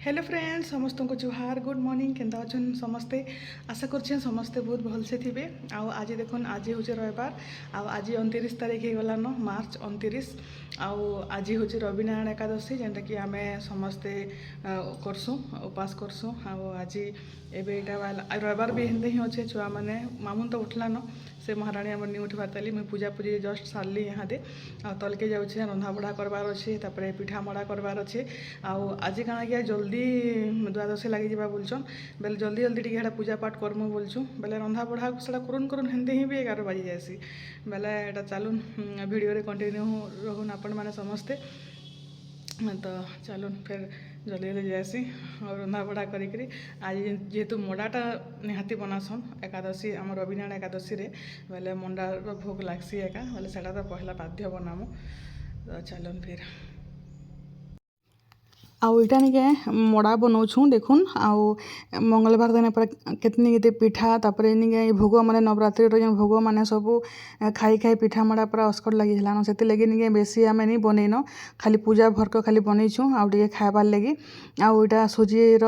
hello friends समस्त को जुहार good morning केंदा अच्छन समस्ते आशा कर समस्ते बहुत भलसे थे आज देखुन आज हूँ रविवार आज 29 तारीख हो गलान मार्च 29 आज हूँ रविनारायण एकादशी जेनटा कि आम समस्ते करसुँ उपास करसुँ आज एवं रविवार भी हिंदे ही अच्छे छुआ मैंने मामून तो उठलान से महाराणी आम नहीं उठबार ताली मुझे पूजा पूजी जस्ट सारली यहाँ दे तलके जाऊे रंधा बढ़ा करबार अच्छे तापर पिठा मड़ा करबार अच्छे आज काଣା कि जल्दी द्वादशी लगी जावा बोलछन बेले जल्दी जल्दी टी पूजा पाठ करमु बोलछुँ बेले रंधा बढ़ा से करुन हेंदे ही भी 11 बाजी जाएसी बेले एटा चलुन वीडियो कंटिन्यू रहून आपण मैंने समस्ते तो चलुन फिर जल्दी जल्दी जाएसी और रंधा बढ़ा करी आज जेहेतु मडाटा निहाती बनासन एकादशी आम रविनारायण एकादशी रे बेले मंडार भोग लागसी एका बेले सेटा तो पहला बाध्य बनामु तो चलुन फिर आईटा निके मड़ा बनाऊँ देखुन आउ मंगलवार दिन पर केतनी केते पिठा तापर निके भोग माने नवरात्रि जो भोग माने सब खाई खाई पिठा मड़ा पूरा अस्कट लगी हेलान से लगे निके बेसी आम नहीं बनईन खाली पूजा भरक खाली बनईछुँ आउ टे खाइबार लगी आईटा सुजीर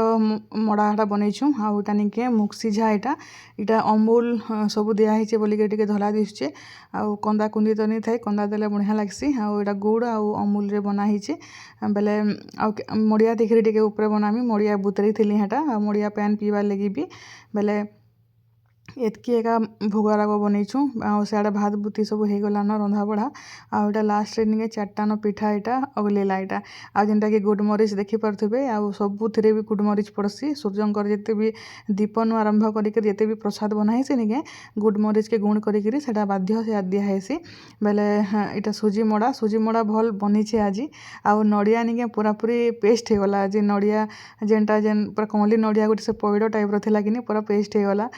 मड़ाटा बनईछुँ आईटा निके मुग सिझा इटा अमूल सब दिखाई बोलिके टे धला दिशुचे आउ कंदा कुंदी तो नहीं थाए कंदा देले बढ़िया लगसी आईटा गुड़ आउ अमूल रे बनाहीचे बेले आ मड़िया देखिए टे ऊपर बनामी मड़िया बुतरी थी हेटा मड़िया पैन पीबार लगी भी बेले एतकी एका भोगराग बनईछुँ सियाड़े भात बुती सब हो गलान रंधा बढ़ा आईटा लास्ट निके 4टान पिठा यहाँ अगलेला यहाँ आ जेनटा कि गुडमरीच देखिपे आउ सबुथिरे भी गुडमरीच पड़सी सूर्यंकर जिते भी दीपन आरंभ करते भी प्रसाद बनाई से निके गुडमरीच के गुण करी सेटा बाध्य से दिखासी बेले यहाँ सुजी मड़ा भल बनीचे आज आउ नड़िया निके पूरा पूरी पेस्ट हो गला आज नड़िया जेनटा जेन पूरा कमली नड़िया गोटे से पैड़ टाइप रहा कि पूरा पेस्ट हो गला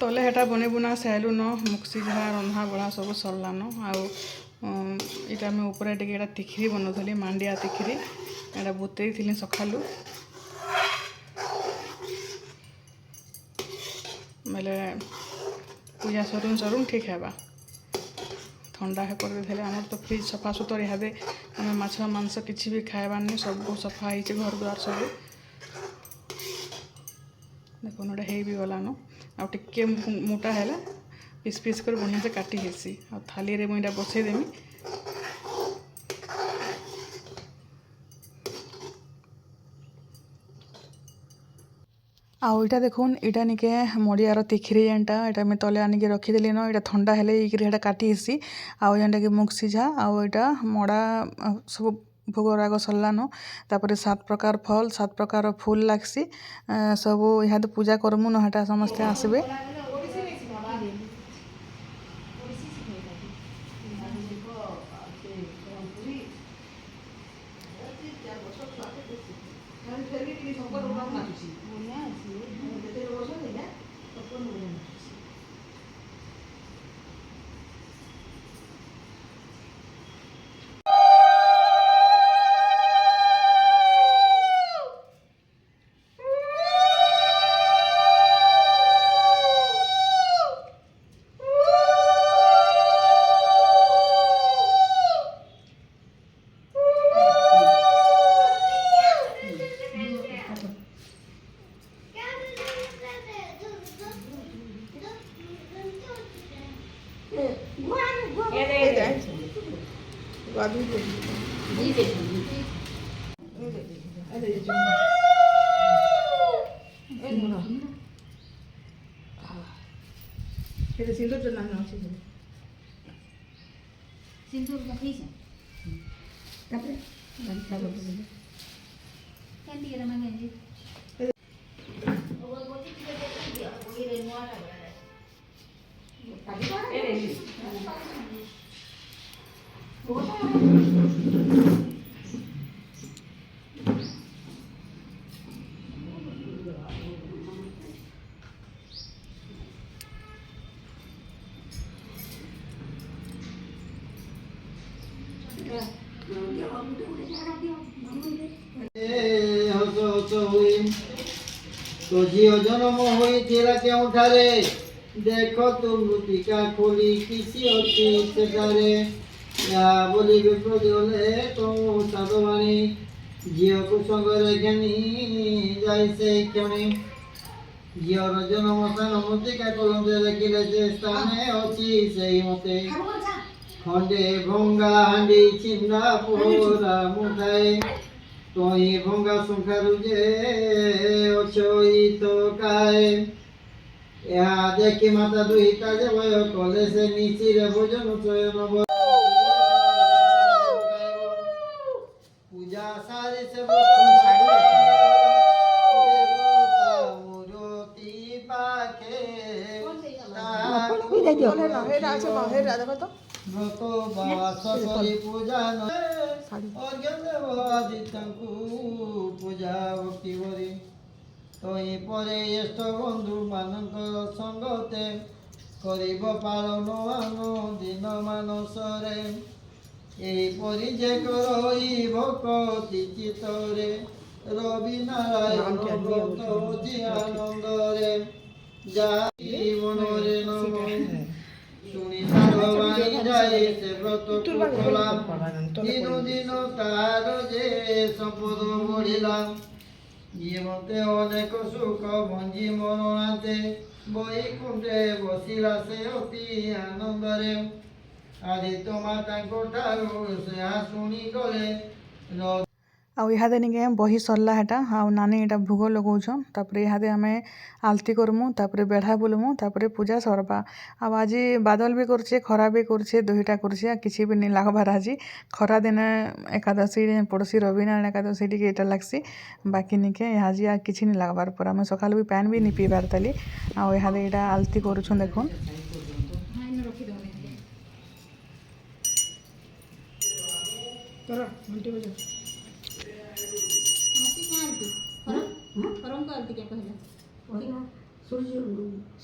तले हेटा बने बुना सैलुन मुक्सी झा रंधा बड़ा सब सरलान आईटा मैं ऊपर टे तिखिरी बनाऊली मांडिया तिखिरी यहाँ बुतई थी सकालू बेले पूजा सरुन ठीक है ठंडा है कर आम तो फ्रिज सफा सुतर इहादे आम माछ मांस किसी भी खाइबार नहीं सब सफा है घर द्वार सब देखो गोटे हो भी गलान आ टिके मोटा है पीस पीस कर बढ़िया से काटी हेसी आ थाली रे मुझे बसईदेमी आईटा देखुन यहाँ निके मड़ियार तिखिरी जेनटा यहाँ मैं तले आनिक रखीदेली न यहाँ ठंडा हेले काटी हेसी आउ जेनटा कि मुग सिझा आउ यहाँ मड़ा सब भोगराग सरलान तापर 7 प्रकार फल 7 प्रकार फूल लागसी सब यहाँ तो पूजा करमु न हटा समस्ते आसबे सिंदूर मखीसे तापर कैंडी के रमा गंजी वो बोटी के दिया वो ये रेनवा तो झील जन्म होता केउठारे देख तु मृतिका खोली किसी अति बोली विप्र दिगले तो साधवाणी ଝିଅକୁ ସଙ୍ଗରେ ଘେନି ଯାଇ ସେ କ୍ଷଣେ ଝିଅର ଜନ୍ମ ସ୍ଥାନ ମୃତ୍ତିକା କଲନ୍ତେ ଦେଖିଲେ ଯେ ସ୍ଥାନେ ଅଛି ସେଇ ମତେ ଖଣ୍ଡେ ଭଙ୍ଗା ହାଣ୍ଡି ଛିଣ୍ଡା ପୋହରା ମୁଠାଏ ତହିଁ ଭଙ୍ଗା ଶଙ୍ଖାରୁ ଯେ ଅଛଇ ତ କାଏ ଏହା ଦେଖି ମାତା ଦୁହିତା ଯେ ଭୟ କଲେ ସେ ନିଶିରେ ଭୋଜନ ଶୟନ ପୂଜା ସାରି ସେ ମୂରତି ପାଖେ ବ୍ରତ ବାସ କରି ପୂଜା ଅର୍ଘ୍ୟ ଦେବ ଆଦିତ୍ୟଙ୍କୁ ପୂଜା ଭକ୍ତି କରି ତହିଁ ପରେ ଜ୍ୟେଷ୍ଠ ବନ୍ଧୁ ମାନଙ୍କର ସଙ୍ଗତେ କରିବ ପାଳନ ଆନ ଦିନ ମାନସରେ ଏହିପରି ଯେ କରଇ ଭକତି ଚିତ୍ତରେ ରବି ନାରାୟଣ ବ୍ରତ ଅତି ଆନନ୍ଦରେ ଯାଇ ମନରେ ନମ ଶୁଣି ତାର ବାଣୀ ଯାଏ ସେ ବ୍ରତକୁ କଲା ଦିନ ଦିନ ତାର ଯେ ସମ୍ପଦ ବଢିଲା ଇଏ ମତେ ଅନେକ ସୁଖ ଭଞ୍ଜି ମରଣାତେ ବୈକୁଣ୍ଠେ ବସିଲା ସେ ଅତି ଆନନ୍ଦରେ ଆଦିତ୍ୟ ମାତାଙ୍କ ଠାରୁ ସେ ଶୁଣି ଗଲେ ଆଉ ଇହାଦେ ନିକେ ବହି ସରଲା ହେଟା ଆଉ ନାନୀ ଏଟା ଭୋଗ ଲଗାଉଛନ୍ ତାପରେ ଇହାଦେ ଆମେ ଆଳତି କରମୁ ତାପରେ ବେଢ଼ା ବୁଲମୁ ତାପରେ ପୂଜା ସରବା ଆଉ ଆଜି ବାଦଲ ବି କରୁଛେ ଖରା ବି କରୁଛେ ଦୁଇଟା କରୁଛେ ଆଉ କିଛି ବି ନି ଲାଗବାର ଆଜି ଖରା ଦିନେ ଏକାଦଶୀ ପଡ଼ୋଶୀ ରବିନାରାୟଣ ଏକାଦଶୀ ଟିକେ ଏଟା ଲାଗ୍ସି ବାକି ନିକେ ଆଜି ଆଉ କିଛି ନି ଲାଗବାର ପରେ ଆମେ ସକାଳୁ ବି ପାନ୍ ବି ନି ପିଇବାର ତାଲି ଆଉ ଇହାଦେ ଏଟା ଆଳତି କରୁଛନ୍ ଦେଖୁନ୍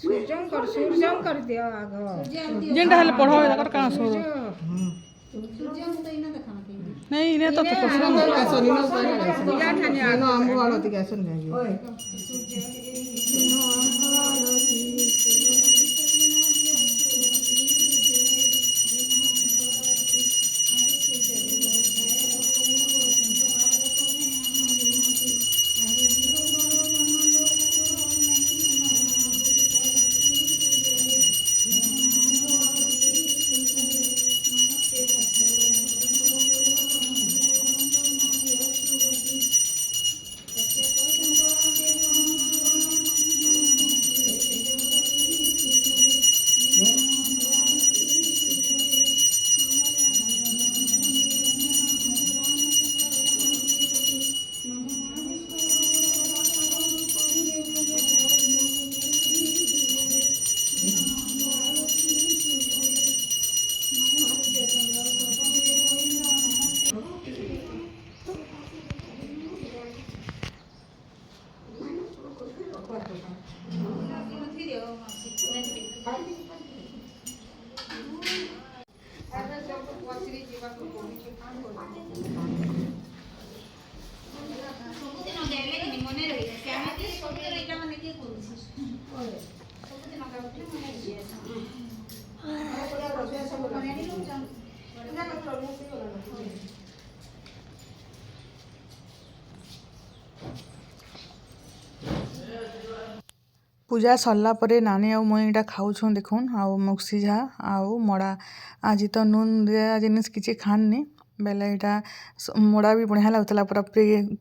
ସୂର୍ଯ୍ୟଙ୍କର ଦିଅ ଆଗ ଯେନ୍ଟା ହେଲେ ପଢ଼ାବେ ତାଙ୍କର କାଣା ସରୁ ନାଇଁ ଇନେ ତ ପୂଜା ସରଲା ପରେ ନାନୀ ଆଉ ମୁଇଁ ଏଇଟା ଖାଉଛୁଁ ଦେଖୁନ୍ ଆଉ ମୁଗସିଝା ଆଉ ମଡ଼ା ଆଜି ତ ନୁନ୍ ଦିଆ ଜିନିଷ୍ କିଛି ଖାଆନ୍ନି ବେଲେ ଏଇଟା ମଡ଼ା ବି ବଢ଼ିଆ ଲାଗୁଥିଲା ପୁରା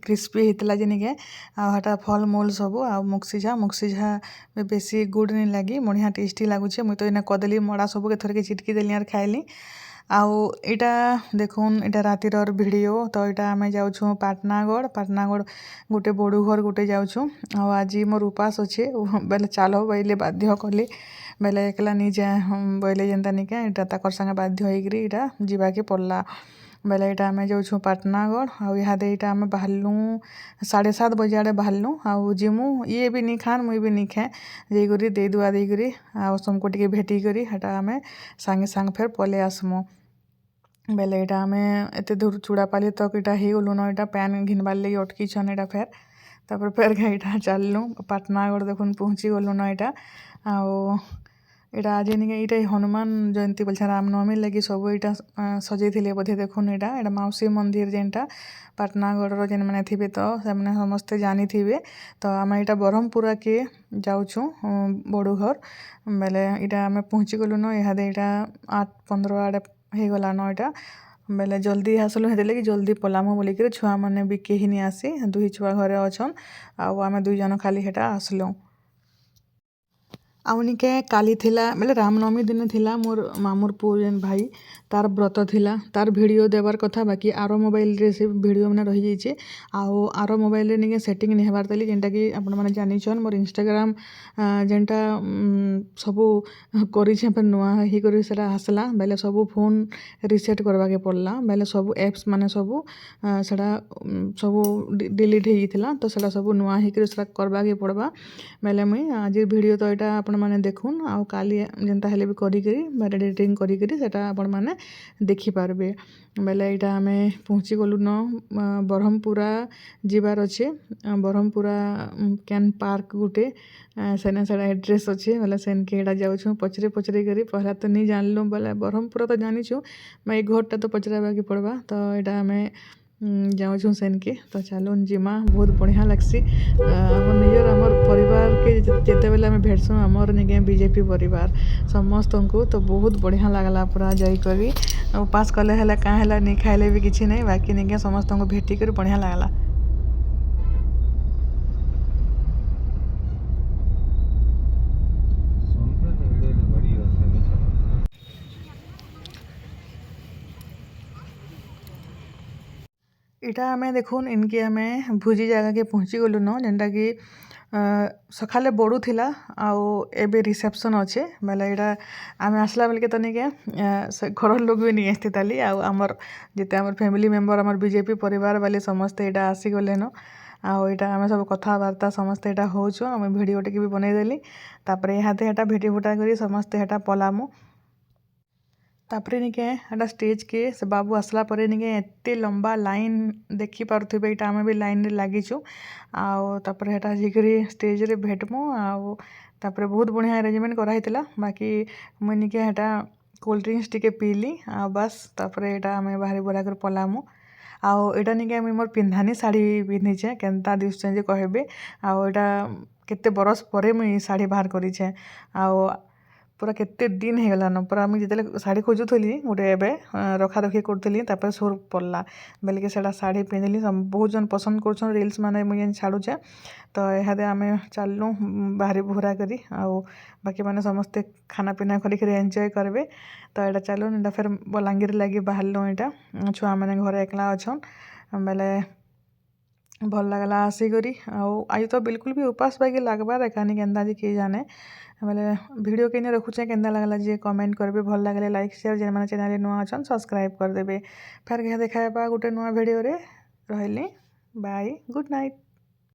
କ୍ରିସ୍ପି ହେଇଥିଲା ଯେନିକେ ଆଉ ହେଟା ଫଲ୍ ମୂଲ୍ ସବୁ ଆଉ ମୁଗସିଝା ବେଶୀ ଗୁଡ଼୍ ନି ଲାଗି ବଢ଼ିଆ ଟେଷ୍ଟି ଲାଗୁଛେ ମୁଇଁ ତ ଏଇନେ କଦେଲି ମଡ଼ା ସବୁକେ ଥରକେ ଚିଟକି ଦେଲି ଆର୍ ଖାଇଲି ଆଉ ଏଇଟା ଦେଖୁନ୍ ଏଇଟା ରାତିରର ଭିଡ଼ିଓ ତ ଏଇଟା ଆମେ ଯାଉଛୁଁ ପାଟନାଗଡ଼ ଗୋଟେ ବଡ଼ୁ ଘର ଗୋଟେ ଯାଉଛୁଁ ଆଉ ଆଜି ମୋର୍ ଉପାସ ଅଛେ ବେଲେ ଚାଲ ବଇଲେ ବାଧ୍ୟ କଲେ ବେଲେ ଏକଲା ନି ଯାଏ ବଇଲେ ଯେନ୍ତା ନିକେ ଏଇଟା ତାକର୍ ସାଙ୍ଗେ ବାଧ୍ୟ ହେଇକିରି ଏଇଟା ଯିବାକେ ପଡ଼ଲା ବେଲେ ଏଇଟା ଆମେ ଯାଉଛୁଁ ପାଟନାଗଡ଼ ଆଉ ଇହାଦେ ଏଇଟା ଆମେ ବାହାରଲୁଁ 7:30 ବଜେ ଆଡ଼େ ବାହାରଲୁଁ ଆଉ ଯିମୁ ଇଏ ବି ନି ଖାନ୍ ମୁଇଁ ବି ନି ଖାଏ ଯାଇକରି ଦେଇଦୁଆ ଦେଇକରି ଆଉ ସମକୁ ଟିକେ ଭେଟିକରି ହେଟା ଆମେ ସାଙ୍ଗେ ସାଙ୍ଗେ ଫେର୍ ପଲେଇ ଆସ୍ମୁ ବେଲେ ଏଇଟା ଆମେ ଏତେ ଦୂର ଚୂଡ଼ାପାଲି ତକ୍ ଏଇଟା ହେଇଗଲୁନ ଏଇଟା ପ୍ୟାନ୍ ଘିନବାର୍ ଲାଗି ଅଟକିଛନ୍ ଏଇଟା ତାପରେ ଫେର୍ ଏଇଟା ଚାଲିଲୁଁ ପାଟନାଗଡ଼ ଦେଖୁନ୍ ପହଞ୍ଚି ଗଲୁନ ଏଇଟା ଆଉ ଏଇଟା ଆଜି ନିକେ ଏଇଟା ହନୁମାନ ଜୟନ୍ତୀ ବୋଲଛେ ରାମନବମୀ ଲାଗି ସବୁ ଏଇଟା ସଜେଇଥିଲେ ବୋଧେ ଦେଖୁନ୍ ଏଇଟା ମାଉସୀ ମନ୍ଦିର ଯେନ୍ଟା ପାଟନାଗଡ଼ର ଯେନ୍ମାନେ ଥିବେ ତ ସେମାନେ ସମସ୍ତେ ଜାଣିଥିବେ ତ ଆମେ ଏଇଟା ବ୍ରହ୍ମପୁରାକେ ଯାଉଛୁଁ ବଡ଼ୁଘର ବେଲେ ଏଇଟା ଆମେ ପହଞ୍ଚି ଗଲୁନ ଇହାଦେ ଏଇଟା 8:15 ଆଡ଼େ ହେଇଗଲାନ ଏଇଟା ବେଲେ ଜଲ୍ଦି ଆସିଲୁ ହେଥିଲାଗି ଜଲ୍ଦି ପଲାମୁ ବୋଲିକିରି ଛୁଆମାନେ ବି କେହି ନି ଆସି 2 ଛୁଆ ଘରେ ଅଛନ୍ ଆଉ ଆମେ 2 ଜଣ ଖାଲି ହେଟା ଆସିଲୁ ଆଉ ନିକେ କାଲି ଥିଲା ବେଲେ ରାମନବମୀ ଦିନ ଥିଲା ମୋର୍ ମାମୁର ପୁଅ ଯେନ୍ ଭାଇ ତାର ବ୍ରତ ଥିଲା ତାର ଭିଡ଼ିଓ ଦେବାର କଥା ବାକି ଆର ମୋବାଇଲରେ ସେ ଭିଡ଼ିଓ ମାନେ ରହିଯାଇଛେ ଆଉ ଆର ମୋବାଇଲରେ ନିକେ ସେଟିଂ ନି ହେବାର ତାଲି ଯେନ୍ଟାକି ଆପଣମାନେ ଜାନିଛନ୍ ମୋର୍ ଇନଷ୍ଟାଗ୍ରାମ ଯେନ୍ଟା ସବୁ କରିଛେ ଫେର୍ ନୂଆ ହେଇକରି ସେଟା ଆସିଲା ବେଲେ ସବୁ ଫୋନ୍ ରିସେଟ୍ କରବାକେ ପଡ଼ଲା ବେଲେ ସବୁ ଆପ୍ସ ମାନେ ସବୁ ସେଟା ସବୁ ଡିଲିଟ୍ ହେଇଯାଇଥିଲା ତ ସେଟା ସବୁ ନୂଆ ହେଇକରି ସେଟା କରବାକେ ପଡ଼ବା ବେଲେ ମୁଇଁ ଆଜି ଭିଡ଼ିଓ ତ ଏଇଟା ଆପଣମାନେ ଦେଖୁନ୍ ଆଉ କାଲି ଯେନ୍ତା ହେଲେ ବି କରିକିରି ଏଡ଼ିଟିଂ କରିକିରି ସେଟା ଆପଣମାନେ ଦେଖିପାରବେ ବେଲେ ଏଇଟା ଆମେ ପହଞ୍ଚି ଗଲୁନ ବ୍ରହ୍ମପୁରା ଯିବାର ଅଛେ ବ୍ରହ୍ମପୁରା କେନ୍ ପାର୍କ ଗୁଟେ ସେନେ ସେଟା ଏଡ୍ରେସ୍ ଅଛେ ବେଲେ ସେନ୍କେ ଏଇଟା ଯାଉଛୁଁ ପଚରେଇ କରି ପହଲା ତ ନି ଜାଣିଲୁ ବେଲେ ବ୍ରହ୍ମପୁରା ତ ଜାଣିଛୁ ଏଇ ଘରଟା ତ ପଚରାବାକେ ପଡ଼ବା ତ ଏଇଟା ଆମେ ଯାଉଛୁଁ ସେନ୍କେ ତ ଚାଲୁନ୍ ଯିମା ବହୁତ ବଢ଼ିଆ ଲାଗ୍ସି ଆମର୍ ପରିବାରକେ ଯେତେବେଲେ ଆମେ ଭେଟ୍ସୁଁ ଆମର୍ ନିକେ ବିଜେପି ପରିବାର ସମସ୍ତଙ୍କୁ ତ ବହୁତ ବଢ଼ିଆ ଲାଗ୍ଲା ପୁରା ଯାଇକରି ଉପାସ କଲେ ହେଲେ କାଁ ହେଲା ନି ଖାଇଲେ ବି କିଛି ନାହିଁ ବାକି ନିକେ ସମସ୍ତଙ୍କୁ ଭେଟିକରି ବଢ଼ିଆ ଲାଗ୍ଲା ଇଟା ଆମେ ଦେଖୁନ୍ ଇନ୍କେ ଆମେ ଭୋଜି ଜାଗାକେ ପହଞ୍ଚି ଗଲୁନ ଯେନ୍ଟାକି ସଖାଲେ ବଢ଼ୁଥିଲା ଆଉ ଏବେ ରିସେପ୍ସନ୍ ଅଛେ ବେଲେ ଏଇଟା ଆମେ ଆସିଲା ବେଲ୍କେ ତ ନିକେ ସେ ଘରର ଲୋକ ବି ନି ଆସିଥିତାଲି ଆଉ ଆମର୍ ଯେତେ ଆମର୍ ଫ୍ୟାମିଲି ମେମ୍ବର ଆମର୍ ବିଜେପି ପରିବାର ବାଲେ ସମସ୍ତେ ଏଇଟା ଆସିଗଲେନ ଆଉ ଏଇଟା ଆମେ ସବୁ କଥାବାର୍ତ୍ତା ସମସ୍ତେ ଏଇଟା ହଉଛୁ ଆମେ ଭିଡ଼ିଓ ଟିକେ ବି ବନେଇଦେଲି ତାପରେ ଇହାଦେ ହେଟା ଭେଟି ଭୁଟା କରି ସମସ୍ତେ ହେଟା ପଲାମୁ ତାପରେ ନିକେ ହେଟା ଷ୍ଟେଜ୍କେ ସେ ବାବୁ ଆସିଲା ପରେ ନିକେ ଏତେ ଲମ୍ବା ଲାଇନ୍ ଦେଖିପାରୁଥିବେ ଏଇଟା ଆମେ ବି ଲାଇନ୍ରେ ଲାଗିଛୁ ଆଉ ତାପରେ ହେଟା ଯାଇକରି ଷ୍ଟେଜ୍ରେ ଭେଟ୍ମୁ ଆଉ ତାପରେ ବହୁତ ବଢ଼ିଆ ଆରେଞ୍ଜମେଣ୍ଟ କରାହେଇଥିଲା ବାକି ମୁଇଁ ନିକେ ହେଟା କୋଲ୍ଡ ଡ୍ରିଙ୍କସ୍ ଟିକେ ପିଇଲି ଆଉ ବାସ୍ ତାପରେ ଏଇଟା ଆମେ ବାହାରି ବୁରା କରି ପଲାମୁ ଆଉ ଏଇଟା ନିକେ ମୁଇଁ ମୋର୍ ପିନ୍ଧାନି ଶାଢ଼ୀ ପିନ୍ଧିଛେ କେନ୍ତା ଦିଶୁଛେ ଯେ କହିବେ ଆଉ ଏଇଟା କେତେ ବରଷ ପରେ ମୁଇଁ ଶାଢ଼ୀ ବାହାର କରିଛେ ଆଉ ପୁରା କେତେ ଦିନ ହେଇଗଲାନ ପୁରା ମୁଇଁ ଯେତେବେଳେ ଶାଢ଼ୀ ଖୋଜୁଥିଲି ଗୋଟେ ଏବେ ରଖାରଖି କରୁଥିଲି ତାପରେ ସୁର୍ ପଡ଼ଲା ବେଲିକି ସେଟା ଶାଢ଼ୀ ପିନ୍ଧିଲି ବହୁତ ଜଣ ପସନ୍ଦ କରୁଛନ୍ ରିଲ୍ସ ମାନେ ମୁଇଁ ଯେନ୍ ଛାଡ଼ୁଛେ ତ ଏହାଦେ ଆମେ ଚାଲୁଁ ବାହାରି ଭୁରା କରି ଆଉ ବାକି ମାନେ ସମସ୍ତେ ଖାନା ପିନା କରିକିରି ଏନ୍ଜୟ କରିବେ ତ ଏଇଟା ଚାଲୁନ୍ ଏଇଟା ଫେର୍ ବଲାଙ୍ଗୀର ଲାଗି ବାହାରିଲୁ ଏଇଟା ଛୁଆମାନେ ଘରେ ଏକଲା ଅଛନ୍ ବେଲେ ଭଲ ଲାଗ୍ଲା ଆସିକରି ଆଉ ଆଜି ତ ବିଲକୁଲ ବି ଉପାସ ବାକି ଲାଗ୍ବାର ଏକାନି କେନ୍ତା ଯେ କିଏ ଜାନେ ବେଲେ ଭିଡ଼ିଓ କେନେ ରଖୁଛେ କେନ୍ତା ଲାଗ୍ଲା ଯେ କମେଣ୍ଟ କରିବେ ଭଲ ଲାଗଲେ ଲାଇକ୍ ସେୟାର ଯେମାନେ ଚ୍ୟାନେଲରେ ନୂଆ ଅଛନ୍ ସବସ୍କ୍ରାଇବ୍ କରିଦେବେ ଫେର୍ ଘେ ଦେଖାଇବା ଗୋଟେ ନୂଆ ଭିଡ଼ିଓରେ ରହିଲି ବାଇ ଗୁଡ୍ ନାଇଟ୍